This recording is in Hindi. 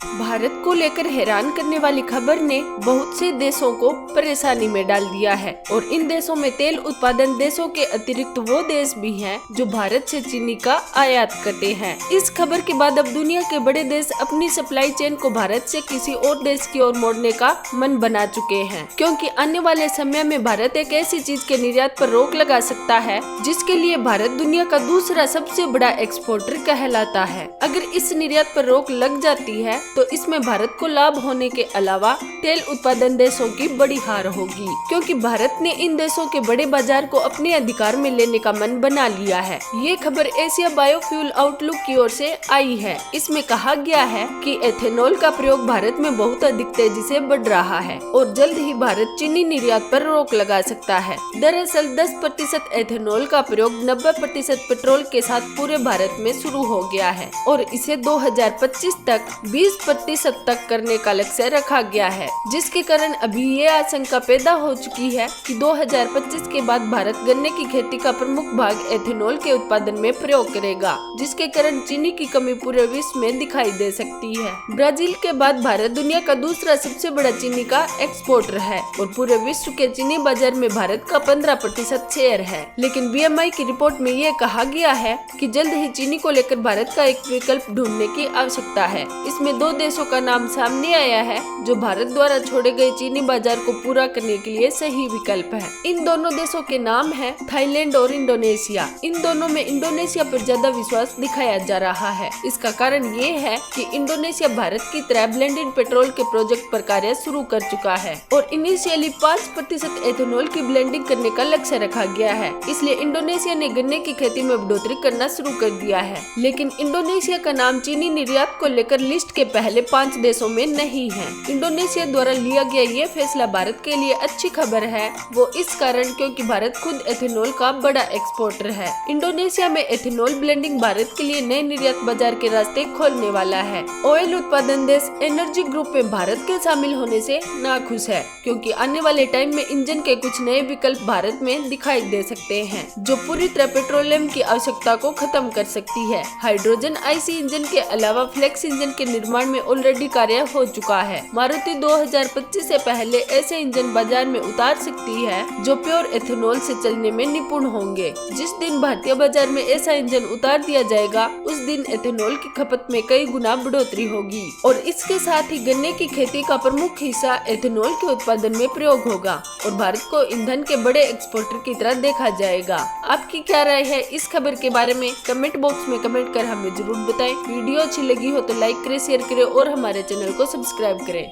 भारत को लेकर हैरान करने वाली खबर ने बहुत से देशों को परेशानी में डाल दिया है और इन देशों में तेल उत्पादन देशों के अतिरिक्त वो देश भी हैं जो भारत से चीनी का आयात करते हैं। इस खबर के बाद अब दुनिया के बड़े देश अपनी सप्लाई चेन को भारत से किसी और देश की ओर मोड़ने का मन बना चुके हैं, क्योंकि आने वाले समय में भारत एक ऐसी चीज के निर्यात पर रोक लगा सकता है जिसके लिए भारत दुनिया का दूसरा सबसे बड़ा एक्सपोर्टर कहलाता है। अगर इस निर्यात पर रोक लग जाती है तो इसमें भारत को लाभ होने के अलावा तेल उत्पादन देशों की बड़ी हार होगी, क्योंकि भारत ने इन देशों के बड़े बाजार को अपने अधिकार में लेने का मन बना लिया है। ये खबर एशिया बायोफ्यूल आउटलुक की ओर से आई है। इसमें कहा गया है कि एथेनॉल का प्रयोग भारत में बहुत अधिक तेजी से बढ़ रहा है और जल्द ही भारत चीनी निर्यात पर रोक लगा सकता है। दरअसल 10% एथेनॉल का प्रयोग 90% पेट्रोल के साथ पूरे भारत में शुरू हो गया है और इसे 2025 तक 20% तक करने का लक्ष्य रखा गया है, जिसके कारण अभी ये आशंका पैदा हो चुकी है कि 2025 के बाद भारत गन्ने की खेती का प्रमुख भाग एथेनॉल के उत्पादन में प्रयोग करेगा, जिसके कारण चीनी की कमी पूरे विश्व में दिखाई दे सकती है। ब्राजील के बाद भारत दुनिया का दूसरा सबसे बड़ा चीनी का एक्सपोर्टर है और पूरे विश्व के चीनी बाजार में भारत का 15% शेयर है। लेकिन बीएमआई की रिपोर्ट में ये कहा गया है कि जल्द ही चीनी को लेकर भारत का एक विकल्प ढूंढने की आवश्यकता है। इसमें दो देशों का नाम सामने आया है जो भारत द्वारा छोड़े गए चीनी बाजार को पूरा करने के लिए सही विकल्प है। इन दोनों देशों के नाम है थाईलैंड और इंडोनेशिया। इन दोनों में इंडोनेशिया पर ज्यादा विश्वास दिखाया जा रहा है। इसका कारण ये है कि इंडोनेशिया भारत की तरह ब्लेंडेड पेट्रोल के प्रोजेक्ट पर कार्य शुरू कर चुका है और इनिशियली 5% एथेनॉल की ब्लेंडिंग करने का लक्ष्य रखा गया है। इसलिए इंडोनेशिया ने गन्ने की खेती में बढ़ोतरी करना शुरू कर दिया है। लेकिन इंडोनेशिया का नाम चीनी निर्यात को लेकर लिस्ट के पहले 5 देशों में नहीं है। इंडोनेशिया द्वारा लिया गया ये फैसला भारत के लिए अच्छी खबर है, वो इस कारण क्योंकि भारत खुद एथेनॉल का बड़ा एक्सपोर्टर है। इंडोनेशिया में एथेनॉल ब्लेंडिंग भारत के लिए नए निर्यात बाजार के रास्ते खोलने वाला है। ऑयल उत्पादन देश एनर्जी ग्रुप में भारत के शामिल होने से नाखुश है, क्योंकि आने वाले टाइम में इंजन के कुछ नए विकल्प भारत में दिखाई दे सकते हैं जो पूरी तरह पेट्रोलियम की आवश्यकता को खत्म कर सकती है। हाइड्रोजन आईसी इंजन के अलावा फ्लेक्स इंजन के निर्माण में ऑलरेडी कार्य हो चुका है। मारुति 2025 से पहले ऐसे इंजन बाजार में उतार सकती है जो प्योर एथेनॉल से चलने में निपुण होंगे। जिस दिन भारतीय बाजार में ऐसा इंजन उतार दिया जाएगा उस दिन एथेनॉल की खपत में कई गुना बढ़ोतरी होगी और इसके साथ ही गन्ने की खेती का प्रमुख हिस्सा एथेनॉल के उत्पादन में प्रयोग होगा और भारत को ईंधन के बड़े एक्सपोर्टर की तरह देखा जाएगा। आपकी क्या राय है इस खबर के बारे में? कमेंट बॉक्स में कमेंट कर हमें जरूर बताएं। वीडियो अच्छी लगी हो तो लाइक करें, शेयर करें और हमारे चैनल को सब्सक्राइब करें।